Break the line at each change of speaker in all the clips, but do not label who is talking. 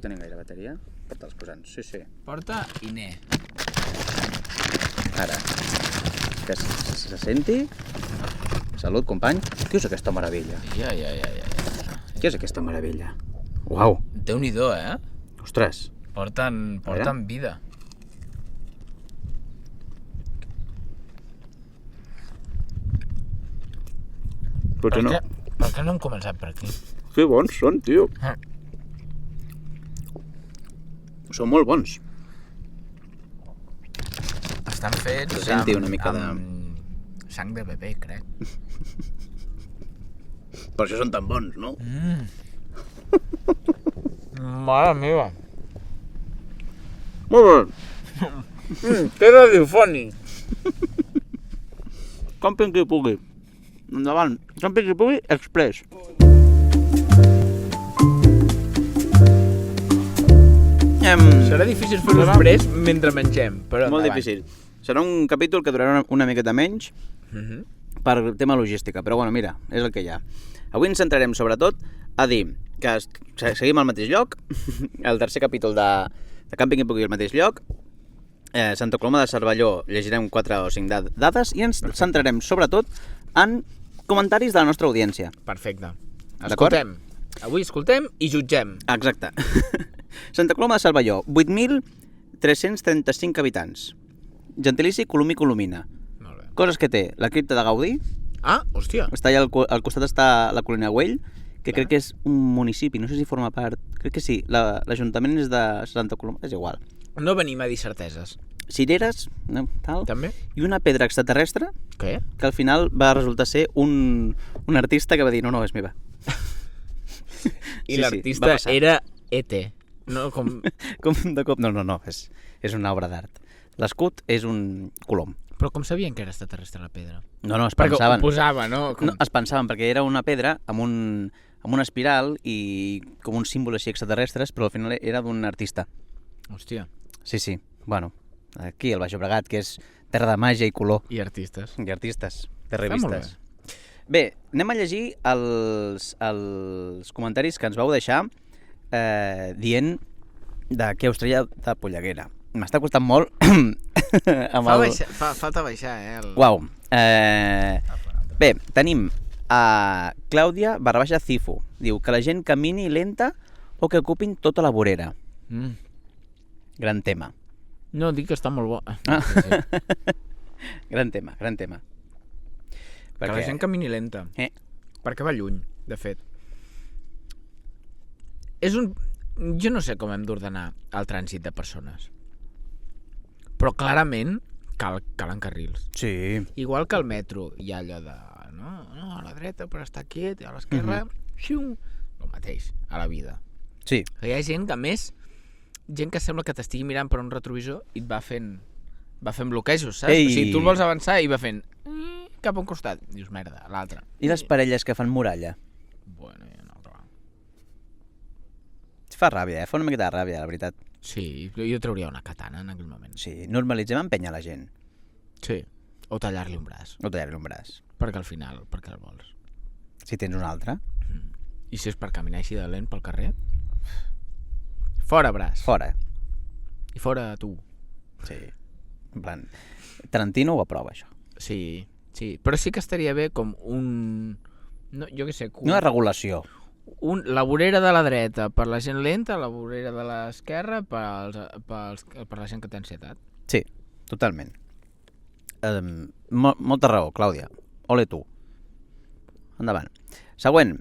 tenint gaire bateria? Porta els posants, sí.
Porta i ne.
Ara, que se senti. Salut, company. Què és aquesta meravella?
Ja.
Què és aquesta meravella? Uau!
Déu-n'hi-do,
Ostres!
Porten vida.
Potser no.
Per què no hem començat per aquí?
Que bons són, tio. Són molt bons.
Estan fets
Senti una mica
amb sang de bebè, crec.
Per això són tan bons, no?
Mare meva.
Molt bé.
Que radiofònic.
Camping qui pugui. Endavant. Camping qui pugui, express.
Serà difícil fer-ho després mentre mengem, però
Molt difícil. Serà un capítol que durarà una miqueta menys per tema logística, però bueno, mira, és el que hi ha. Avui ens centrarem sobretot a dir que seguim al mateix lloc, el tercer capítol de Camping qui pugui al mateix lloc, Santa Coloma de Cervelló llegirem 4 o 5 dades i ens centrarem sobretot en comentaris de la nostra audiència.
Perfecte. Escoltem. Avui escoltem i jutgem.
Exacte. Santa Coloma de Cervelló, 8.335 habitants. Gentilici Colomí Colomina.
Molt bé.
Coses que té, la cripta de Gaudí,
Ah, hòstia.
està allà al costat està la colònia Güell, que crec que és un municipi, no sé si forma part, crec que sí, l'Ajuntament és de Santa Coloma, és igual.
No venim a dir certeses.
Cireres, no, tal,
També?
i una pedra extraterrestre
Què?
que al final va resultar ser un artista que va dir no, és meva.
I
Sí,
l'artista
va passar.
era E.T. No, com...
Com de cop, no, és una obra d'art. L'escut és un colom.
Però com sabien que era extraterrestre la pedra?
No, es
Perquè
pensaven.
ho posava, no? Com...
No, es pensaven, perquè era una pedra amb una espiral i com un símbol així extraterrestres, però al final era d'un artista.
Hòstia.
Sí, bueno, aquí al Baix Llobregat, que és terra de màgia i color.
I artistes.
I artistes, de
Està molt
revistes. Bé, anem a llegir els comentaris que ens vau deixar dient de què us treia de polleguera. M'està costant molt
Falta baixar, El...
Uau. Bé, tenim a Clàudia _Cifu. Diu que la gent camini lenta o que ocupin tota la vorera. Gran tema.
No, dic que està molt bo.
Sí. Gran tema.
Que la gent camini lenta. Perquè va lluny, de fet. Jo no sé com hem d'ordenar el trànsit de persones. Però clarament calen carrils.
Sí.
Igual que al metro hi ha allò de... No, a la dreta per estar quiet i a l'esquerra... Xium! El mateix, a la vida.
Sí.
Que hi ha gent que, a més, gent que sembla que t'estigui mirant per un retrovisor i et va fent bloquejos, saps?
Ei.
O sigui, tu el vols avançar i va fent cap a un costat. Dius, merda, a l'altre.
I les parelles que fan muralla?
Bueno, ja no, clar.
Fa ràbia, fa una miqueta de ràbia, la veritat.
Sí, jo trauria una katana en aquell moment.
Sí, normalitzem empènyer la gent.
Sí. O tallar-li un braç.
O tallar-li un braç.
Perquè al final, per què el vols?
Si tens un altre.
I si és per caminar així de lent pel carrer? Fora braç.
Fora.
I fora tu.
Sí. En plan, Tarantino ho aprova, això.
Sí. Però sí que estaria bé com un... No, jo què sé...
Una regulació.
La vorera de la dreta per la gent lenta, la vorera de l'esquerra per la gent que té ansietat.
Sí, totalment. Molta raó, Clàudia. Ole tu. Endavant. Següent.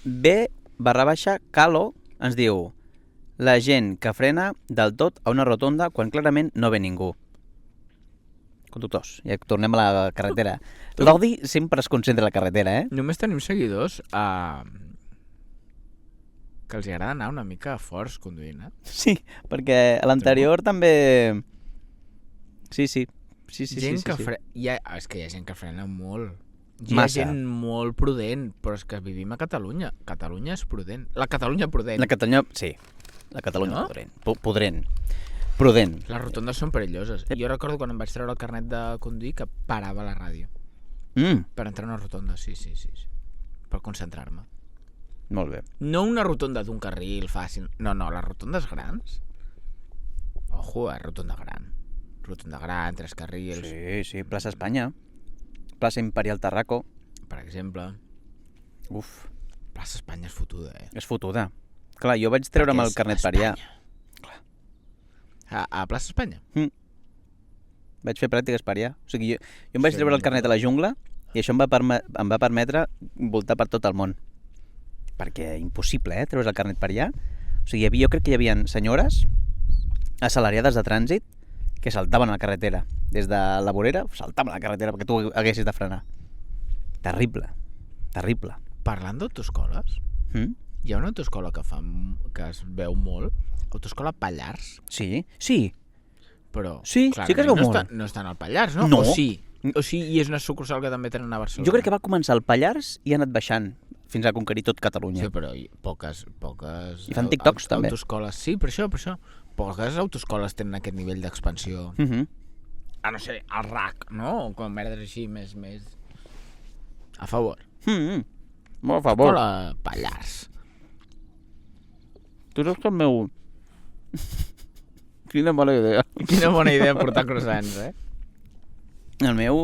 B_Calo ens diu la gent que frena del tot a una rotonda quan clarament no ve ningú. Conductors, ja tornem a la carretera. L'Odi sempre es concentra a la carretera,
Només tenim seguidors que els agrada anar una mica forts conduint,
Sí, perquè a l'anterior també... Sí.
Gent que frena... És que hi ha gent que frena molt. Hi ha
Massa.
gent molt prudent, però és que vivim a Catalunya. Catalunya és prudent. La Catalunya prudent.
La Catalunya, sí. La Catalunya
No?
Prudent.
Les rotondes són perilloses. Jo recordo quan em vaig treure el carnet de conduir que parava la ràdio per entrar a una rotonda, sí. Per concentrar-me.
Molt bé.
No una rotonda d'un carril fàcil. No, les rotondes grans. Ojo, rotonda gran. Rotonda gran, 3 carrils.
Sí, plaça Espanya. Plaça Imperial Tarraco.
Per exemple.
Uf,
Plaça Espanya és fotuda,
és fotuda. Clar, jo vaig treure'm el carnet per allà.
A Plaça Espanya?
Vaig fer pràctiques per allà. O sigui, jo em vaig treure el carnet a la jungla i això em va permetre voltar per tot el món. Perquè impossible, treure's el carnet per allà. O sigui, jo crec que hi havia senyores assalariades de trànsit que saltaven a la carretera. Des de la vorera saltaven a la carretera perquè tu haguessis de frenar. Terrible.
Parlant d'autoescoles, hi ha una autoescola que es veu molt, autoescola Pallars.
Sí.
Però
Sí que es veu molt.
No estan al Pallars, no?
No.
O sí, i és una sucursal que també tenen a Barcelona.
Jo crec que va començar al Pallars i ha anat baixant fins a conquerir tot Catalunya.
Sí, però poques
I fan TikToks, també.
Autoescoles. Sí, per això. Poques autoescoles tenen aquest nivell d'expansió. A no ser el RAC, no? O com merdes així més... A favor.
Molt a favor.
Escola Pallars.
Tu saps que el meu... Quina mala idea.
Quina bona idea portar croissants,
El meu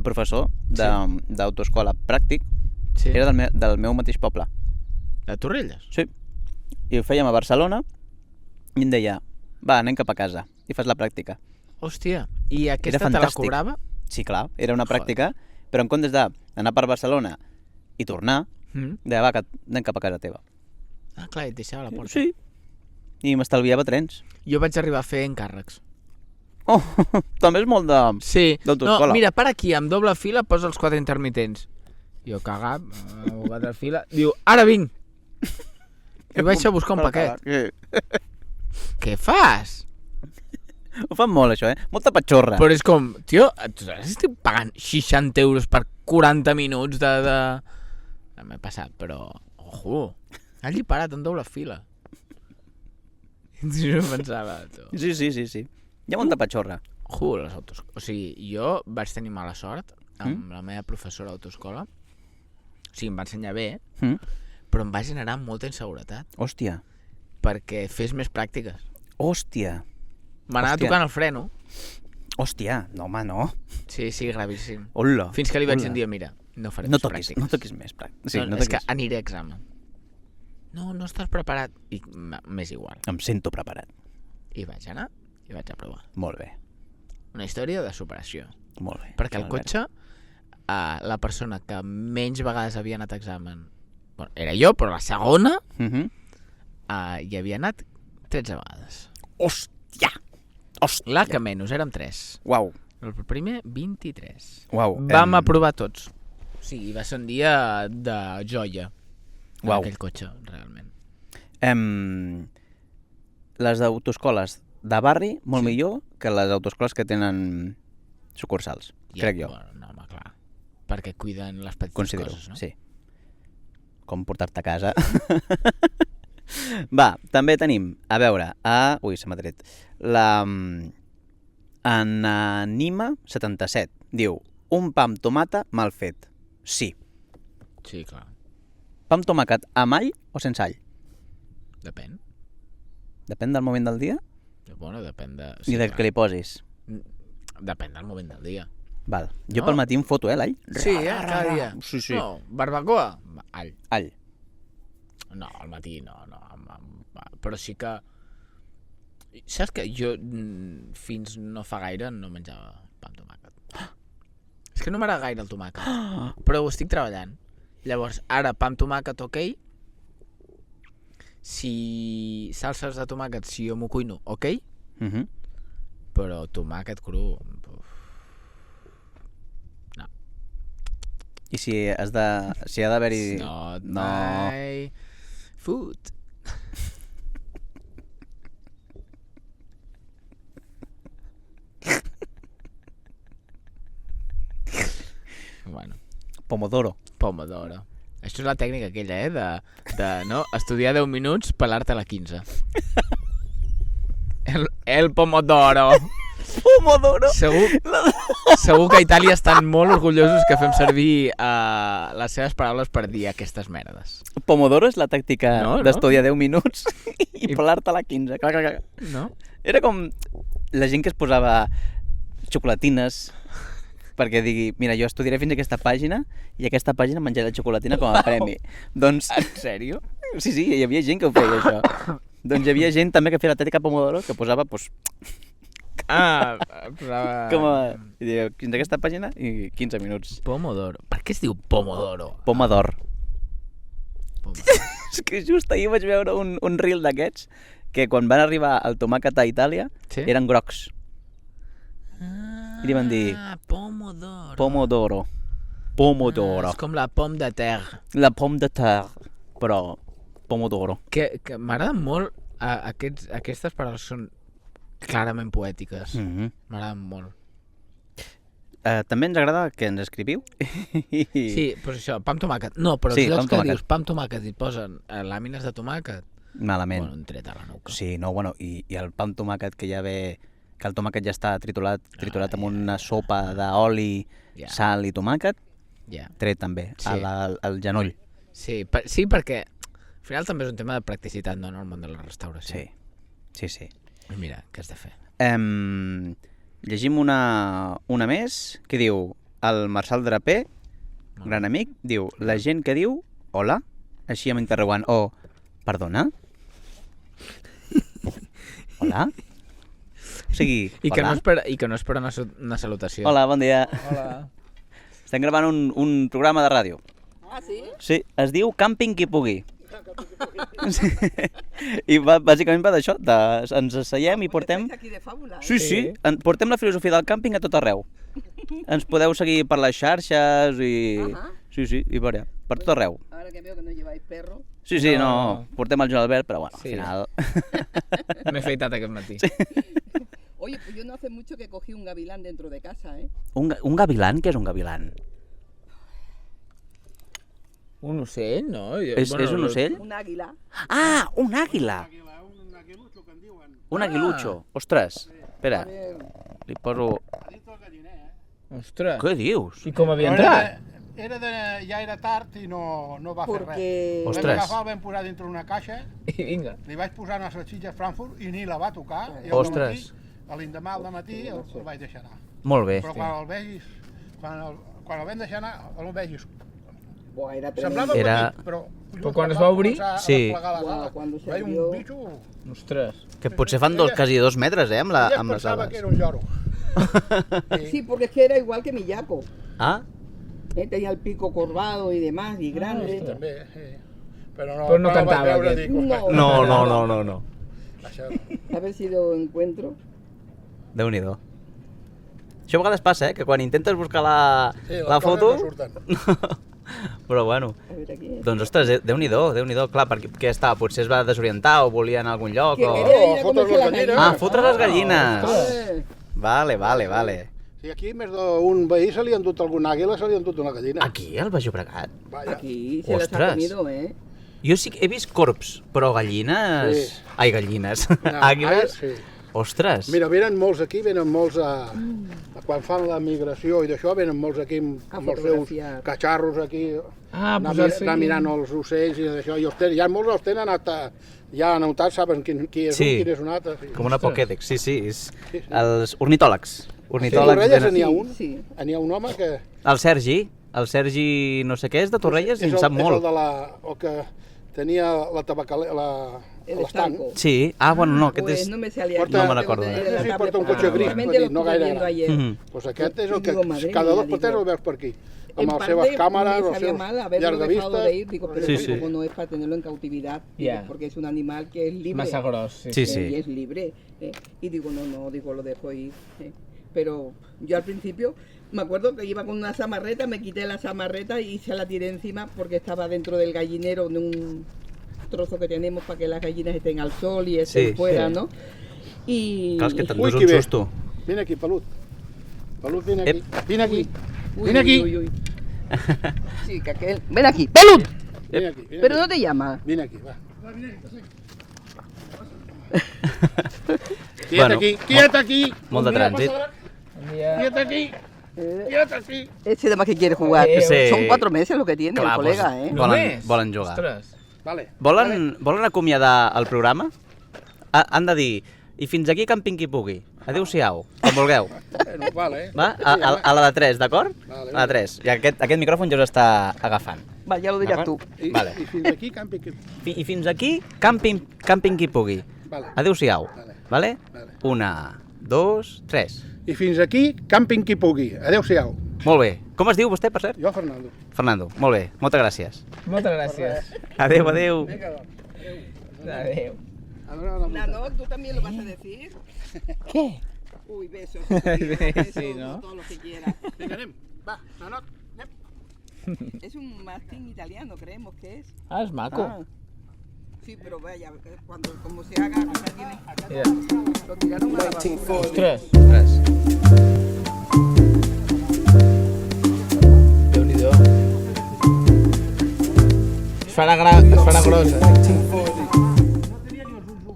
professor d'autoescola pràctic
Sí.
era del meu mateix poble.
De Torrelles?
Sí. I ho fèiem a Barcelona i em deia, va, anem cap a casa i fas la pràctica.
Hòstia, i aquesta
Era
te la
fantàstic.
cobrava?
Sí, clar, era una pràctica, però en comptes d'anar per Barcelona i tornar, deia, va, que anem cap a casa teva.
Ah, clar, et deixava a la porta.
Sí. I m'estalviava trens.
Jo vaig arribar a fer encàrrecs.
Oh, també és molt
Sí.
d'autoescola.
No, mira, per aquí, amb doble fila, posa els 4 intermitents. Jo cagat, amb 4 fila, diu, ara vinc! I vaig a buscar un paquet. Què fas?
Ho fan molt, això, Molta patxorra.
Però és com, tio, estic pagant 60 euros per 40 minuts de... No m'he passat, però... Ojo, allí parat en doble fila. Jo pensava, tu.
Sí. Hi ha molta patxorra.
Ojo, les autos... O sigui, jo vaig tenir mala sort amb la meva professora d'autoescola. O sigui, em va ensenyar bé, però em va generar molta inseguretat.
Hòstia.
Perquè fes més pràctiques.
Hòstia.
M'anava tocant el freno.
Hòstia, no, home, no.
Sí, gravíssim.
Hola.
Fins que li vaig dir, mira, no faré més pràctiques.
No toquis més pràctiques. Sí,
no, és que aniré a examen. No estàs preparat. I m'és igual.
Em sento preparat.
I vaig anar i vaig aprovar.
Molt bé.
Una història de superació.
Molt bé.
Perquè el cotxe, la persona que menys vegades havia anat a examen, bueno, era jo, però la segona, hi havia anat 13 vegades.
Hòstia!
La que menys, érem 3.
Uau.
El primer, 23.
Uau.
Vam aprovar tots. O sigui, va ser un dia de joia.
Uau.
Aquell cotxe, realment.
Les autoescoles de barri, molt millor que les autoescoles que tenen sucursals, crec jo.
Bueno, no, home, clar. Perquè cuiden les petites
Considero,
coses, no?
sí. Com portar-te a casa. Va, també tenim, a veure, ui, se m'ha tret. Ananima77 diu, un pa amb tomata mal fet. Sí.
Sí, clar.
Pa amb tomàquet amb all o sense all?
Depèn.
Depèn del moment del dia?
Bueno, depèn de...
I del que li posis.
Depèn del moment del dia.
Val. Jo pel matí em foto, l'all.
Sí, cada dia.
Sí.
No, barbacoa, all.
All.
No, al matí no. Però sí que... Saps que jo fins no fa gaire no menjava pa amb tomàquet. És que no m'agrada gaire el tomàquet. Però ho estic treballant. Llavors, ara pa amb tomàquet, ok. Si salses de tomàquet, si jo m'ho cuino, ok. Però tomàquet cru... No.
I si ha d'haver-hi...
Not my food. Bueno.
Pomodoro.
Això és la tècnica aquella, de no? Estudiar 10 minuts, pelar-te la 15. El pomodoro.
Pomodoro.
Segur que a Itàlia estan molt orgullosos que fem servir les seves paraules per dir aquestes merdes.
Pomodoro és la tàctica d'estudiar 10 minuts i pelar-te-la 15. Clar.
No?
Era com la gent que es posava xocolatines perquè digui, mira, jo estudiaré fins a aquesta pàgina i aquesta pàgina menjaré la xocolatina com a premi. Doncs...
En sèrio?
Sí, hi havia gent que ho feia, això. Doncs hi havia gent també que feia la tècnica Pomodoro que posava, doncs...
posava...
Com a... fins a aquesta pàgina i 15 minuts.
Pomodoro. Per què es diu Pomodoro?
Pomador. És que just ahir vaig veure un reel d'aquests que quan van arribar al tomàquet a Itàlia eren grocs. I li van dir...
Pomodoro.
Pomodoro.
És com la pomme de terre.
La pomme de terre, però Pomodoro.
Que m'agraden molt, aquestes paraules són clarament poètiques. M'agraden molt.
També ens agrada que ens escriviu.
Sí, però això, pa amb tomàquet. No, però els llocs que dius pa amb tomàquet i et posen làmines de tomàquet...
Malament.
Bueno, un tret a la nuca.
Sí, no, bueno, i el pa amb tomàquet que ja ve... que el tomàquet ja està triturat amb una sopa d'oli, sal i tomàquet, tret també, al genoll.
Sí, perquè al final també és un tema de practicitat, no, en el món de la restauració.
Sí.
Mira, què has de fer?
Llegim una més que diu, el Marçal Draper, gran amic, diu, la gent que diu hola, així amb interrogant, o perdona? Hola? O sigui,
I que no espera una salutació.
Hola, bon dia.
Hola.
Estem gravant un programa de ràdio.
Ah, sí?
Sí, es diu Càmping qui pugui. I bàsicament va d'això, ens asseiem i portem...
Aquí de fàbula,
Sí, portem la filosofia del càmping a tot arreu. Ens podeu seguir per les xarxes i... Sí, i per tot arreu.
Ara que veo que no lleváis perro.
Sí, no, portem el Joan Albert, però bueno, al final...
M'he feitat aquest matí.
Oye, pues yo no hace mucho que cogí un gavilán dentro de casa, ¿eh?
Un gavilán? Què és un gavilán?
Un ocell, no?
És un ocell?
Un àguila.
Ah, un àguila!
Un aguilucho, que en diuen.
Un aguilucho. Ostres, espera, li poso...
Ostres.
Què dius?
I com havia entrat?
Ja era tard i no va fer res.
Porque...
Ostres.
Vam agafar, el vam posar dintre una caixa,
I vinga.
li vaig posar unes salsitxes Frankfurt i ni la va tocar. I
Ostres.
l'endemà al matí el vaig deixar anar.
Molt bé.
Però quan el vegis, quan el vam deixar anar, el vegis.
Buah, era
Semblava
tremendo.
petit, però...
Però quan es va obrir,
sí.
Buah, cuando se
Veia
abrió...
un bitxo...
Ostres.
Que potser fan quasi 2 metres, amb
Ella
les
pensava que
ales.
era un lloro.
Sí, porque es que era igual que mi yaco.
Ah?
Tenía el pico corvado y demás, y grande.
També, sí. Però no
Però no
el vaig
cantava,
veure,
aquest.
dic,
No.
Això...
Haber sido encuentro.
Déu-n'hi-do. Això a vegades passa, que quan intentes buscar la foto...
No surten.
Però bueno,
A ver aquí.
doncs ostres, Déu-n'hi-do, clar, perquè què estava? Potser es va desorientar o volia anar a algun lloc
Que
o...
quería ir a
fotos
comerse
las
las
gallinas.
gallinas.
Ah, fotre les gallines!
Eh,
Vale.
Sí, aquí més d'un veí se li han dut algun àguila, se li han dut una gallina.
Aquí, al Baix Llobregat?
Vaja.
Aquí se las
Ostras.
ha comido, ¿eh?
Jo sí que he vist corbs, però gallines...
Sí.
Ai, gallines.
No,
Àguiles?
sí.
Ostres.
Mira, venen molts aquí, venen molts quan fan la migració i d'això, venen molts aquí
A
amb els seus
fotografiar.
catxarros aquí,
posar-se
anar
aquí.
mirant els ocells i d'això. I ja molts els tenen ja anotats, saben qui és
Sí.
un, quin és un altre. Sí.
Com una Pokédex, sí. És
Sí.
els ornitòlegs.
Sí,
Ornitòlegs
Torrelles
venen...
n'hi ha un,
Sí.
n'hi ha un home que...
El Sergi no sé què és de Torrelles i en sap
És
molt.
el que tenia la tabacalera,
El
l'estanc.
estanco.
Sí, bueno, no, aquest
Pues
és...
no me salía
Porta-
aquí.
No me recordo,
Tengo que
eh.
tener
Sí,
la
porta un
tablet
cotxe
para-
gris,
Realmente lo
no
estuve
gaire
viendo
gran.
ayer.
Mhm.
Pues aquest és el
I
que
digo, madre
cada
mía,
dos per tres
digo.
el veus per aquí,
En
amb les
parte
seves càmeres,
me
els
sabía
seus
mal haberlo dejado de
llargavistes.
ir, digo, pero
Sí,
sí,
sí.
como no es para tenerlo en cautividad, digo,
Ya.
porque es un animal que es libre.
Massa gros, sí.
Sí,
Y
sí.
es libre. Y digo, no, digo, lo dejo ir. Pero yo al principio me acuerdo que iba con una zamarreta, me quité la zamarreta y se la tiré encima porque estaba dentro del gallinero de un trozo que tenemos para que las gallinas estén al sol y estén
Sí,
fuera,
sí.
¿no? Y...
Clar, és que te'n
Ui,
dus
qui
un
ve?
susto.
Vine aquí, Pelut. Pelut, vine aquí. Vine aquí.
Uy,
Vine aquí.
uy, uy. Sí, que aquel... Ven aquí, ¡Pelut!
Vine aquí. Vine
Pero
aquí.
no te llama.
Vine aquí, va. Quieta aquí, quieta aquí.
Molt de trànsit.
Quieta aquí. Quieta aquí.
Ese además que quiere jugar.
Sí.
Son 4 meses lo que tiene
Clar,
el colega,
pues,
¿eh?
Volen jugar.
Ostres.
Vale.
Volen acomiadar el programa? Han de dir, i fins aquí camping qui pugui. Adéu-siau, com vulgueu.
Bueno, vale.
Va? A la de 3, d'acord?
Vale,
A la de 3. I aquest micròfon ja us està agafant.
Va, ya lo dirás tú.
Vale.
I fins aquí, campi.
I fins aquí, camping qui pugui.
Vale.
Adéu-siau.
Vale.
Vale?
Vale.
1, 2, 3.
I fins aquí, càmping qui pugui. Adéu-siau.
Molt bé. Com es diu vostè, per cert?
Jo, Fernando.
Fernando. Molt bé. Moltes gràcies.
Moltes gràcies.
Adéu, adéu.
Vinga,
Adéu.
Nano, ¿tú también lo vas a decir?
Què?
Uy, besos.
Sí, ¿no?
Todo lo que quieras.
Vinga, anem. Va, Nanot, anem.
Es un mastín italiano, creemos que es.
Ah, és maco.
Ah. Sí, pero vaya, como se haga, acá tiene,
Mira.
lo tiraron a la basura.
Ostres.
Res.
Déu-n'hi-do. Es farà gros, eh?